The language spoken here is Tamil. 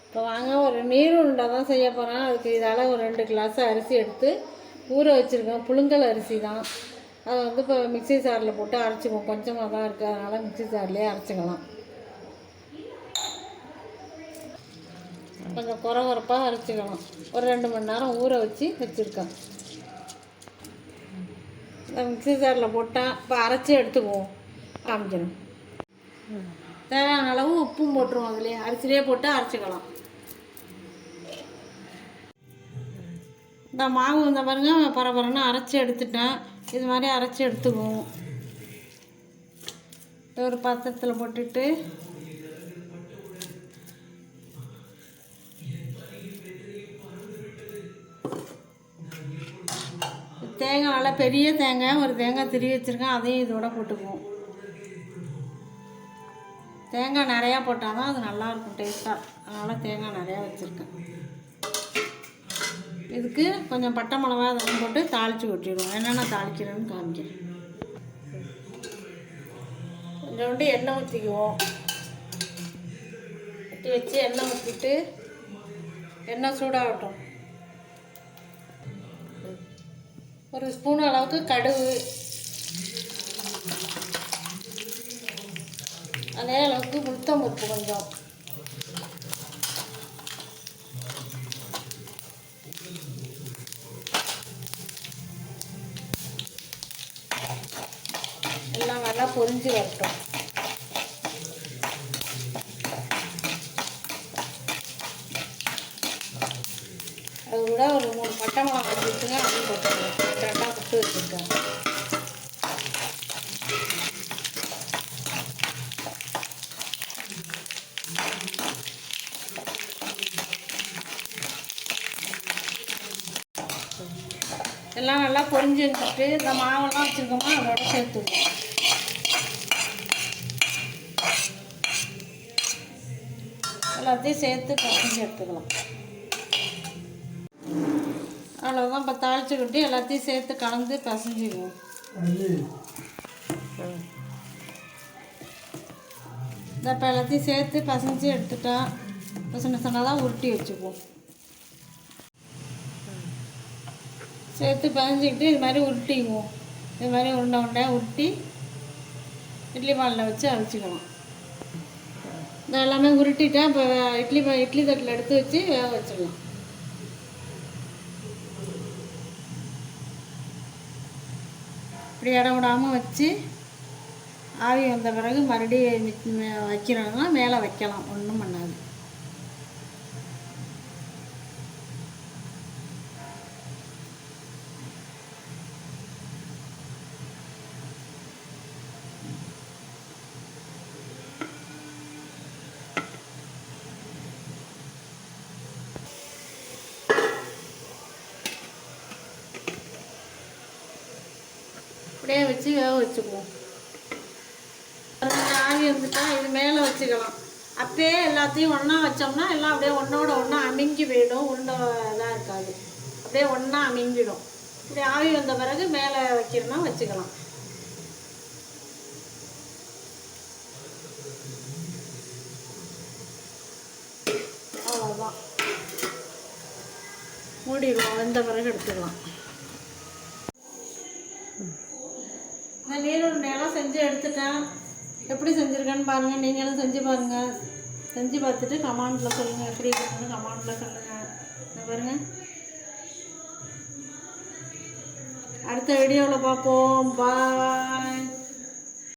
இப்போ வாங்க ஒரு நீர் உருண்டை தான் செய்ய போகிறேன். அதுக்கு இதால் ஒரு 2 கிளாஸ் அரிசி எடுத்து ஊற வச்சுருக்கேன். புழுங்கல் அரிசி தான். அதை வந்து இப்போ மிக்ஸி ஜாரில் போட்டு அரைச்சிக்குவோம். கொஞ்சமாக தான் இருக்குது, அதனால் மிக்ஸி ஜார்லேயே அரைச்சிக்கலாம். கொஞ்சம் குறப்பாக அரைச்சிக்கலாம். ஒரு 2 மணி நேரம் ஊற வச்சுருக்கேன். இந்த மிக்ஸி ஜாரில் போட்டால் இப்போ அரைச்சி எடுத்துக்குவோம். காமிக்கணும். தேவையான அளவு உப்பும் போட்டுருவோம். அதுலேயே அரிசிலேயே போட்டு அரைச்சிக்கலாம். இந்த மாவு இந்த பாருங்க பரபரன்னு அரைச்சி எடுத்துட்டேன். இது மாதிரி அரைச்சி எடுத்துக்குவோம். ஒரு பாத்திரத்தில் போட்டுட்டு தேங்காய், நல்லா பெரிய தேங்காய் ஒரு தேங்காய் திருவி வச்சுருக்கேன், அதையும் இதோட போட்டுக்குவோம். தேங்காய் நிறையா போட்டால் தான் அது நல்லாயிருக்கும் டேஸ்ட்டாக, அதனால் தேங்காய் நிறையா வச்சுருக்கேன். இதுக்கு கொஞ்சம் பட்டை மிளகா அதெல்லாம் போட்டு தாளித்து கொட்டிடுவோம். என்னென்ன தாளிக்கிறேன்னு காமிக்கிறேன். கொஞ்சோண்டு எண்ணெய் ஊற்றிக்குவோம். ஊற்றி வச்சு எண்ணெய் ஊற்றிட்டு எண்ணெய் சூடாகட்டும். ஒரு ஸ்பூன் அளவுக்கு கடுகு, அதே அளவுக்கு உளுத்தம் பருப்பு கொஞ்சம், எல்லாம் நல்லா பொரிஞ்சு வரட்டும். அது கூட ஒரு 3 பட்டை மிளகா வச்சுருங்க, அப்படின்னு போட்டுருங்க. கரெக்டாக புட்டு வச்சுருக்கேன். எல்லாம் நல்லா பொரிஞ்சு வச்சுட்டு இந்த மாவெல்லாம் வச்சுருக்கோமா அதோட சேர்த்துக்கணும். எல்லாத்தையும் சேர்த்து பசஞ்சு எடுத்துக்கலாம். அவ்வளோதான். இப்போ தாளிச்சுக்கிட்டு எல்லாத்தையும் சேர்த்து கலந்து பசஞ்சிக்குவோம். இந்த இப்போ எல்லாத்தையும் சேர்த்து பசஞ்சு எடுத்துட்டா சின்ன சின்னதாக உருட்டி வச்சுக்குவோம். சேர்த்து பசஞ்சிக்கிட்டு இது மாதிரி உருட்டிக்குவோம். இது மாதிரி உருண்டை உருண்டையாக உருட்டி இட்லி பாலில் வச்சு அரைச்சிக்கலாம். இந்த எல்லாமே உருட்டிட்டா இப்போ இட்லி தட்டில் எடுத்து வச்சு வேக வச்சிடலாம். இப்படி இடம் விடாமல் வச்சு ஆவி வந்த பிறகு மறுபடியும் வைக்கிறோம்னா மேலே வைக்கலாம், ஒன்றும் பண்ணாது. அப்படியே வச்சு வேக வச்சுக்குவோம். ஆவி வந்துட்டா இது மேலே வச்சுக்கலாம். அப்படியே எல்லாத்தையும் ஒன்றா வச்சோம்னா எல்லாம் அப்படியே ஒன்றோட ஒன்றா அமுங்கி போயிடும். உருண்டை இதாக இருக்காது, அப்படியே ஒன்றா அமுங்கிடும். இப்படி ஆவி வந்த பிறகு மேலே வைக்கிறோன்னா வச்சுக்கலாம். அவ்வளோதான். மூடிடுவோம். வெந்த பிறகு எடுத்துக்கலாம். இந்த நீர் உருண்டையெல்லாம் செஞ்சு எடுத்துட்டேன். எப்படி செஞ்சுருக்கேன்னு பாருங்கள். நீங்களும் செஞ்சு பாருங்கள். செஞ்சு பார்த்துட்டு கமெண்ட்டில் சொல்லுங்கள். எப்படி இருக்குன்னு கமெண்ட்டில் சொல்லுங்கள். பாருங்கள். அடுத்த வீடியோவில் பார்ப்போம். பாய்.